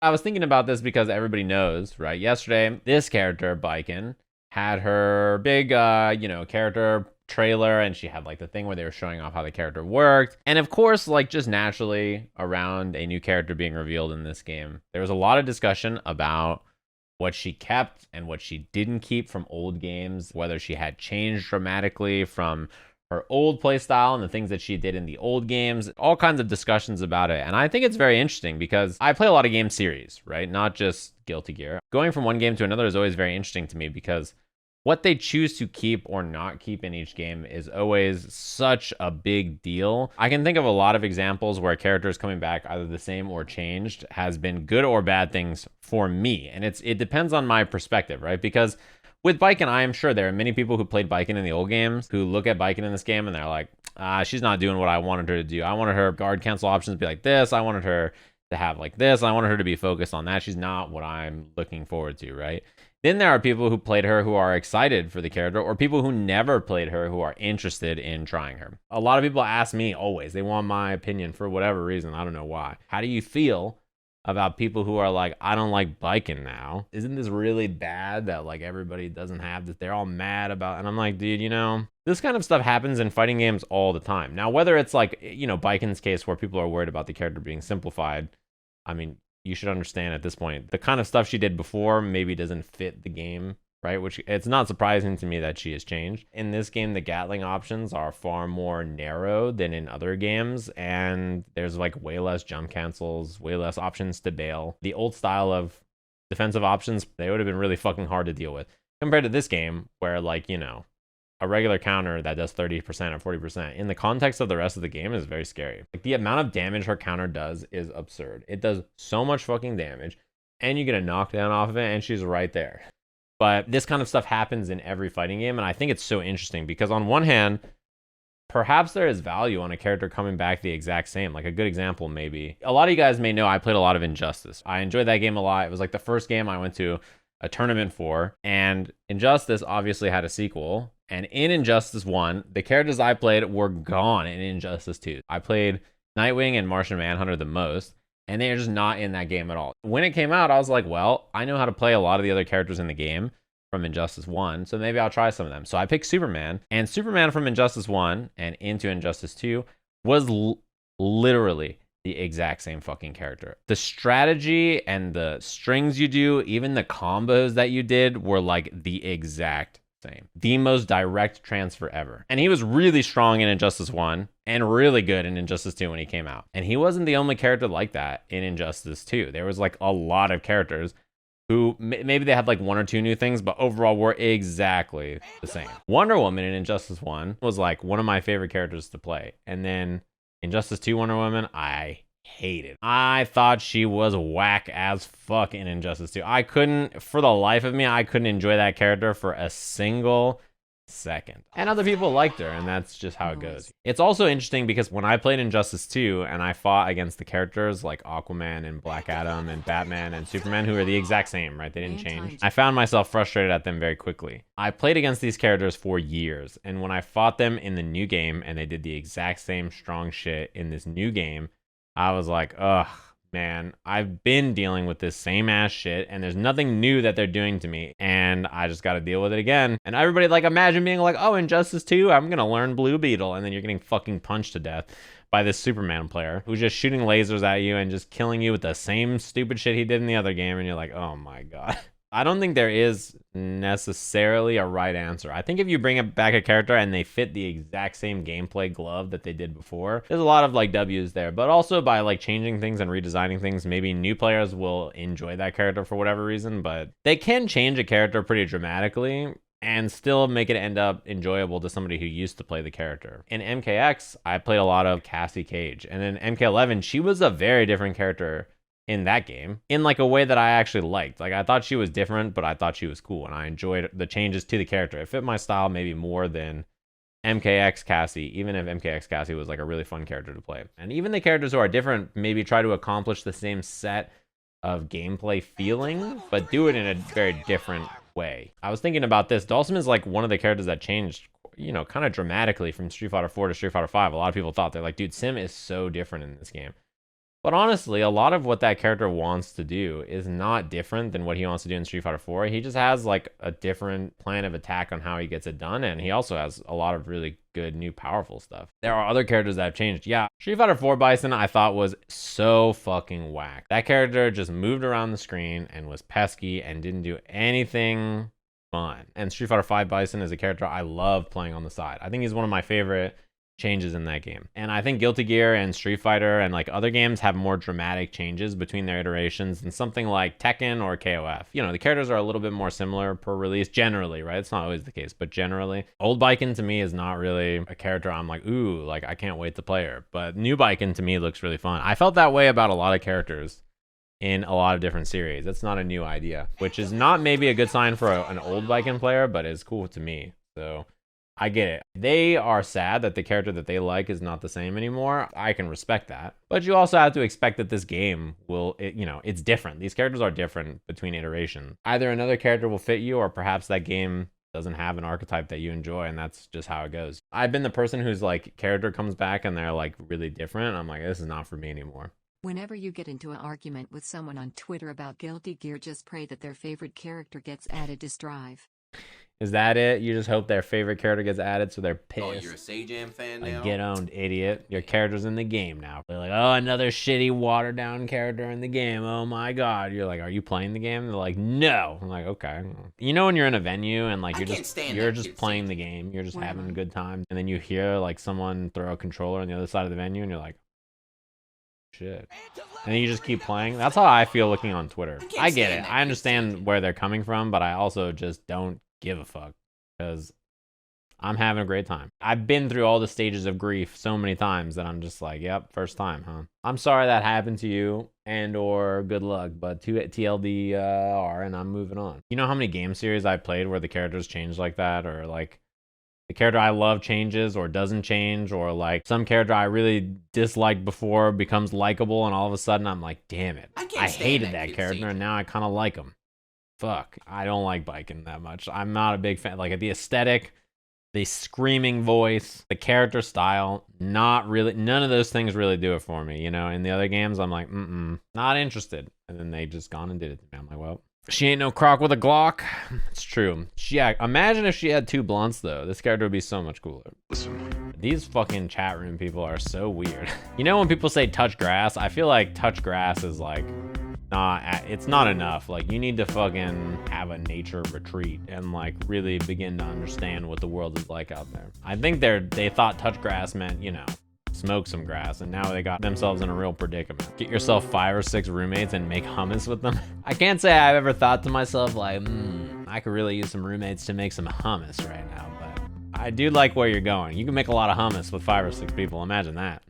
I was thinking about this because everybody knows, right? Yesterday, this character, Biken, had her big, character trailer, and she had like the thing where they were showing off how the character worked. And of course, like just naturally around a new character being revealed in this game, there was a lot of discussion about what she kept and what she didn't keep from old games, whether she had changed dramatically from her old playstyle and the things that she did in the old games, all kinds of discussions about it. And I think it's very interesting because I play a lot of game series, right? Not just Guilty Gear. Going from one game to another is always very interesting to me because what they choose to keep or not keep in each game is always such a big deal. I can think of a lot of examples where characters coming back either the same or changed has been good or bad things for me. And it depends on my perspective, right? Because with Biken, I am sure there are many people who played Biken in the old games who look at Biken in this game and they're like, she's not doing what I wanted her to do. I wanted her guard cancel options to be like this. I wanted her to have like this. I wanted her to be focused on that. She's not what I'm looking forward to, right? Then there are people who played her who are excited for the character, or people who never played her who are interested in trying her. A lot of people ask me always, they want my opinion for whatever reason. I don't know why. How do you feel about people who are like, I don't like Biken now? Isn't this really bad that like everybody doesn't have this? They're all mad about, and I'm like, dude, this kind of stuff happens in fighting games all the time. Now, whether it's like, Biken's case where people are worried about the character being simplified, I mean, you should understand at this point, the kind of stuff she did before maybe doesn't fit the game, right? Which it's not surprising to me that she has changed. In this game, the Gatling options are far more narrow than in other games, and there's like way less jump cancels, way less options to bail. The old style of defensive options, they would have been really fucking hard to deal with compared to this game where like, a regular counter that does 30% or 40% in the context of the rest of the game is very scary. Like the amount of damage her counter does is absurd. It does so much fucking damage and you get a knockdown off of it and she's right there. But this kind of stuff happens in every fighting game, and I think it's so interesting because on one hand, perhaps there is value on a character coming back the exact same. Like a good example, maybe. A lot of you guys may know I played a lot of Injustice. I enjoyed that game a lot. It was like the first game I went to a tournament for, and Injustice obviously had a sequel. And in Injustice 1, the characters I played were gone in Injustice 2. I played Nightwing and Martian Manhunter the most, and they are just not in that game at all. When it came out, I was like, well, I know how to play a lot of the other characters in the game from Injustice 1, so maybe I'll try some of them. So I picked Superman, and Superman from Injustice 1 and into Injustice 2 was literally the exact same fucking character. The strategy and the strings you do, even the combos that you did were like the exact same. The most direct transfer ever. And he was really strong in Injustice 1 and really good in Injustice 2 when he came out. And he wasn't the only character like that in Injustice 2. There was like a lot of characters who maybe they had like one or two new things, but overall were exactly the same. Wonder Woman in Injustice 1 was like one of my favorite characters to play. And then Injustice 2 Wonder Woman, I hated. I thought she was whack as fuck in Injustice 2. I couldn't, for the life of me, I couldn't enjoy that character for a single second. And other people liked her, and that's just how it goes. It's also interesting because when I played Injustice 2 and I fought against the characters like Aquaman and Black Adam and Batman and Superman, who are the exact same, right? They didn't change. I found myself frustrated at them very quickly. I played against these characters for years, and when I fought them in the new game and they did the exact same strong shit in this new game, I was like, ugh, man, I've been dealing with this same ass shit and there's nothing new that they're doing to me and I just got to deal with it again. And everybody like imagine being like, oh, Injustice 2, I'm going to learn Blue Beetle. And then you're getting fucking punched to death by this Superman player who's just shooting lasers at you and just killing you with the same stupid shit he did in the other game. And you're like, oh my God. I don't think there is necessarily a right answer. I think if you bring back a character and they fit the exact same gameplay glove that they did before, there's a lot of like W's there. But also by like changing things and redesigning things, maybe new players will enjoy that character for whatever reason. But they can change a character pretty dramatically and still make it end up enjoyable to somebody who used to play the character. In MKX, I played a lot of Cassie Cage. And in MK11, she was a very different character in that game in like a way that I actually liked. Like I thought she was different, but I thought she was cool and I enjoyed the changes to the character. It fit my style maybe more than MKX Cassie, even if MKX Cassie was like a really fun character to play. And even the characters who are different maybe try to accomplish the same set of gameplay feeling, but do it in a very different way. I was thinking about this. Dhalsim is like one of the characters that changed, kind of dramatically from Street Fighter 4 to Street Fighter 5. A lot of people thought, they're like, dude, Sim is so different in this game. But honestly, a lot of what that character wants to do is not different than what he wants to do in Street Fighter 4. He just has like a different plan of attack on how he gets it done, and he also has a lot of really good new powerful stuff. There are other characters that have changed. Yeah, Street Fighter 4 Bison I thought was so fucking whack. That character just moved around the screen and was pesky and didn't do anything fun. And Street Fighter 5 Bison is a character I love playing on the side. I think he's one of my favorite changes in that game. And I think Guilty Gear and Street Fighter and like other games have more dramatic changes between their iterations than something like Tekken or KOF. You know, the characters are a little bit more similar per release generally, right? It's not always the case, but generally. Old Baiken to me is not really a character I'm like, ooh, like I can't wait to play her. But new Baiken to me looks really fun. I felt that way about a lot of characters in a lot of different series. It's not a new idea, which is not maybe a good sign for an old Baiken player, but is cool to me. So I get it. They are sad that the character that they like is not the same anymore. I can respect that. But you also have to expect that this game it's different. These characters are different between iterations. Either another character will fit you, or perhaps that game doesn't have an archetype that you enjoy, and that's just how it goes. I've been the person whose like character comes back and they're like really different. I'm like, this is not for me anymore. Whenever you get into an argument with someone on Twitter about Guilty Gear, just pray that their favorite character gets added to Strive. Is that it? You just hope their favorite character gets added so they're pissed. Oh, you're a Sajam fan now? Like, get owned, idiot. Your character's in the game now. They're like, oh, another shitty watered down character in the game. Oh my god. You're like, are you playing the game? They're like, no. I'm like, okay. You know when you're in a venue and like you're just playing the game, you're just having a good time, and then you hear like someone throw a controller on the other side of the venue and you're like, shit. And then you just keep playing. That's how I feel looking on Twitter. I get it. I understand where they're coming from, but I also just don't give a fuck because I'm having a great time. I've been through all the stages of grief so many times that I'm just like, yep, first time, huh? I'm sorry that happened to you, and or good luck, but to TLDR, and I'm moving on. You know how many game series I played where the characters change like that, or like the character I love changes or doesn't change, or like some character I really disliked before becomes likable, and all of a sudden I'm like, damn it, I hated that character, and now I kind of like him. Fuck, I don't like Baiken that much. I'm not a big fan. Like the aesthetic, the screaming voice, the character style, not really. None of those things really do it for me. You know, in the other games, I'm like, not interested. And then they just gone and did it to me. I'm like, well, she ain't no croc with a Glock. It's true. Imagine if she had 2 blunts though. This character would be so much cooler. Listen. These fucking chat room people are so weird. You know when people say touch grass? I feel like touch grass is like, it's not enough. Like you need to fucking have a nature retreat and like really begin to understand what the world is like out there. I think they thought touch grass meant, you know, smoke some grass, and now they got themselves in a real predicament. Get yourself 5 or 6 roommates and make hummus with them. I can't say I've ever thought to myself like, I could really use some roommates to make some hummus right now, but I do like where you're going. You can make a lot of hummus with 5 or 6 people. Imagine that.